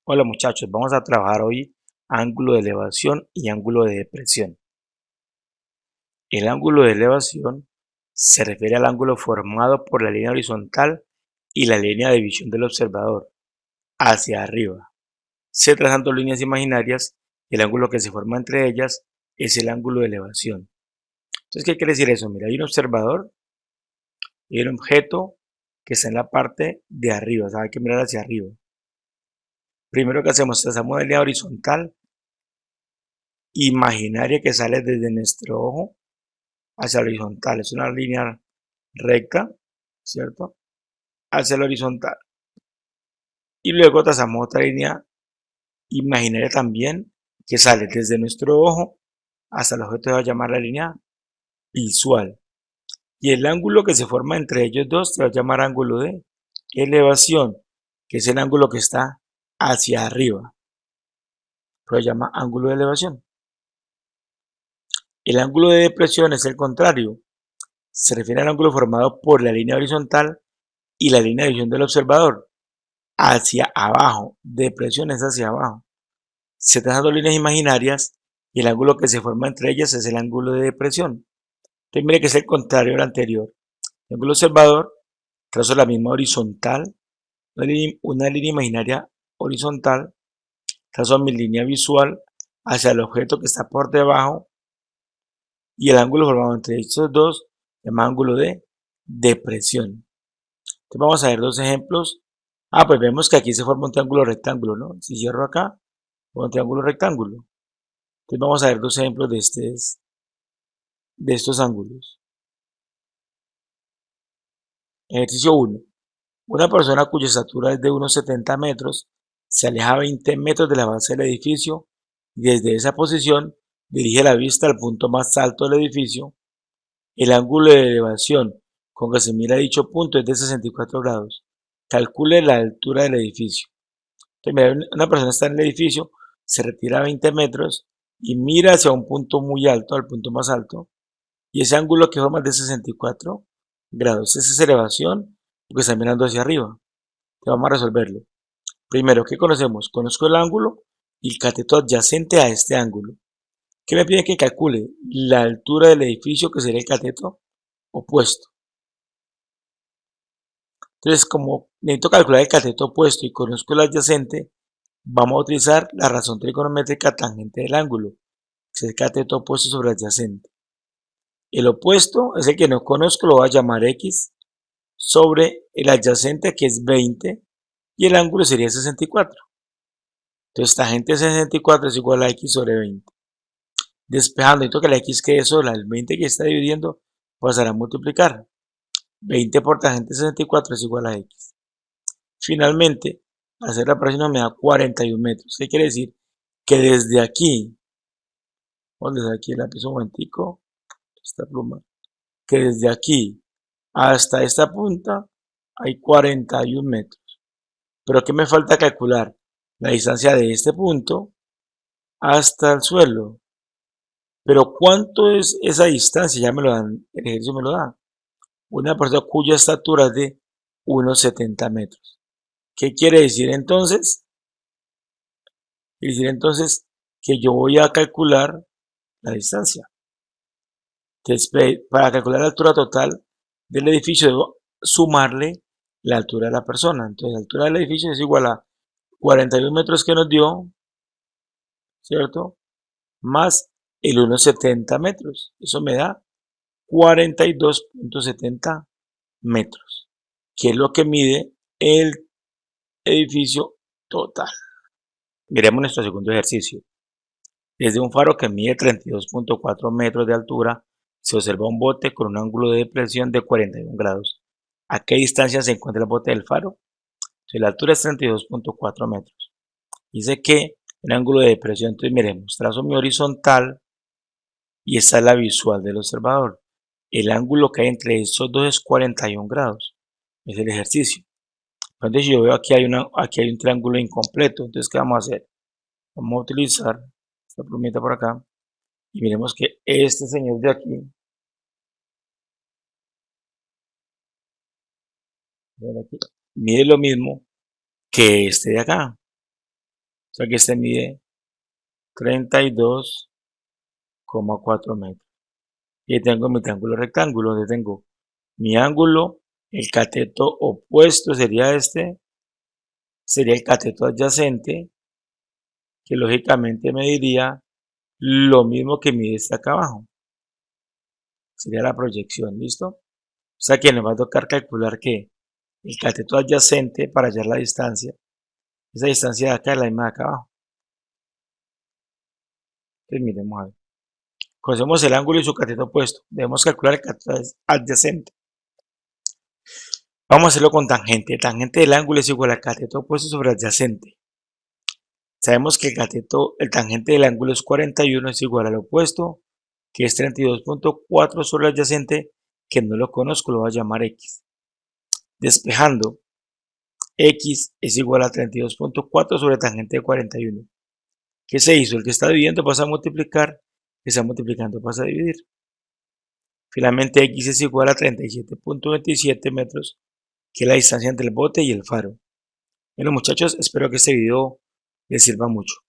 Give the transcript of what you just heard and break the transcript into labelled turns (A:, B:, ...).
A: Hola muchachos, vamos a trabajar hoy ángulo de elevación y ángulo de depresión. El ángulo de elevación se refiere al ángulo formado por la línea horizontal y la línea de visión del observador hacia arriba. Se trazan dos líneas imaginarias y el ángulo que se forma entre ellas es el ángulo de elevación. Entonces, ¿qué quiere decir eso? Mira, hay un observador y hay un objeto que está en la parte de arriba, o sea, hay que mirar hacia arriba. Primero que hacemos, trazamos una línea horizontal imaginaria que sale desde nuestro ojo hacia el horizontal. Es una línea recta, ¿cierto? Hacia el horizontal. Y luego trazamos otra línea imaginaria también que sale desde nuestro ojo hasta el objeto, se va a llamar la línea visual. Y el ángulo que se forma entre ellos dos se va a llamar ángulo de elevación, que es el ángulo que está hacia arriba. Lo llama ángulo de elevación. El ángulo de depresión es el contrario. Se refiere al ángulo formado por la línea horizontal y la línea de visión del observador hacia abajo. Depresión es hacia abajo. Se trazan dos líneas imaginarias y el ángulo que se forma entre ellas es el ángulo de depresión. Entonces mire que es el contrario del anterior. El ángulo observador trazo la misma horizontal, una línea imaginaria horizontal, trazo mi línea visual hacia el objeto que está por debajo y el ángulo formado entre estos dos se llama ángulo de depresión. Entonces vamos a ver dos ejemplos. Pues vemos que aquí se forma un triángulo rectángulo, ¿no? Si cierro acá, un triángulo rectángulo. Entonces vamos a ver dos ejemplos de estos ángulos. Ejercicio 1. Una persona cuya estatura es de unos 70 metros se aleja 20 metros de la base del edificio y desde esa posición dirige la vista al punto más alto del edificio. El ángulo de elevación con que se mira dicho punto es de 64 grados. Calcule la altura del edificio. Entonces, mira, una persona está en el edificio, se retira 20 metros y mira hacia un punto muy alto, al punto más alto, y ese ángulo que forma es de 64 grados. Esa es elevación porque está mirando hacia arriba. Entonces, vamos a resolverlo. Primero, ¿qué conocemos? Conozco el ángulo y el cateto adyacente a este ángulo. ¿Qué me piden que calcule? La altura del edificio, que sería el cateto opuesto. Entonces, como necesito calcular el cateto opuesto y conozco el adyacente, vamos a utilizar la razón trigonométrica tangente del ángulo, que es el cateto opuesto sobre adyacente. El opuesto es el que no conozco, lo voy a llamar X, sobre el adyacente, que es 20, y el ángulo sería 64. Entonces, tangente de 64 es igual a X sobre 20. Despejando, necesito que la X quede sola, el 20 que está dividiendo pasará a multiplicar. 20 por tangente de 64 es igual a X. Finalmente, hacer la próxima me da 41 metros. ¿Qué quiere decir? Que desde aquí, ¿dónde está aquí el lápiz un momentico? Esta pluma. Que desde aquí hasta esta punta hay 41 metros. Pero ¿qué me falta calcular? La distancia de este punto hasta el suelo. Pero ¿cuánto es esa distancia? Ya me lo dan, el ejercicio me lo da. Una persona cuya estatura es de unos 70 metros. ¿Qué quiere decir entonces? Quiere decir entonces que yo voy a calcular la distancia. Entonces, para calcular la altura total del edificio debo sumarle la altura de la persona. Entonces, la altura del edificio es igual a 41 metros que nos dio, ¿cierto? Más el 1,70 metros. Eso me da 42,70 metros, que es lo que mide el edificio total. Miremos nuestro segundo ejercicio. Desde un faro que mide 32,4 metros de altura, se observa un bote con un ángulo de depresión de 41 grados. ¿A qué distancia se encuentra el bote del faro? Si la altura es 32,4 metros. Dice que el ángulo de depresión, entonces miremos, trazo mi horizontal y esta es la visual del observador. El ángulo que hay entre estos dos es 41 grados. Es el ejercicio. Entonces, si yo veo aquí hay un triángulo incompleto, entonces ¿qué vamos a hacer? Vamos a utilizar esta plumita por acá y miremos que este señor de aquí, mide lo mismo que este de acá. sea que este mide 32,4 metros. Y tengo mi triángulo rectángulo, donde tengo mi ángulo, el cateto opuesto sería este, sería el cateto adyacente, que lógicamente mediría lo mismo que mide este acá abajo. Sería la proyección, ¿listo? O sea que nos va a tocar calcular que el cateto adyacente para hallar la distancia, esa distancia de acá es la misma de acá abajo. Entonces miremos a ver. Conocemos el ángulo y su cateto opuesto. Debemos calcular el cateto adyacente. Vamos a hacerlo con tangente. El tangente del ángulo es igual al cateto opuesto sobre adyacente. Sabemos que el tangente del ángulo es 41, es igual al opuesto, que es 32,4 sobre el adyacente, que no lo conozco, lo voy a llamar X. Despejando, X es igual a 32,4 sobre tangente de 41. ¿Qué se hizo? El que está dividiendo pasa a multiplicar, el que está multiplicando pasa a dividir. Finalmente X es igual a 37,27 metros, que es la distancia entre el bote y el faro. Bueno muchachos, espero que este video les sirva mucho.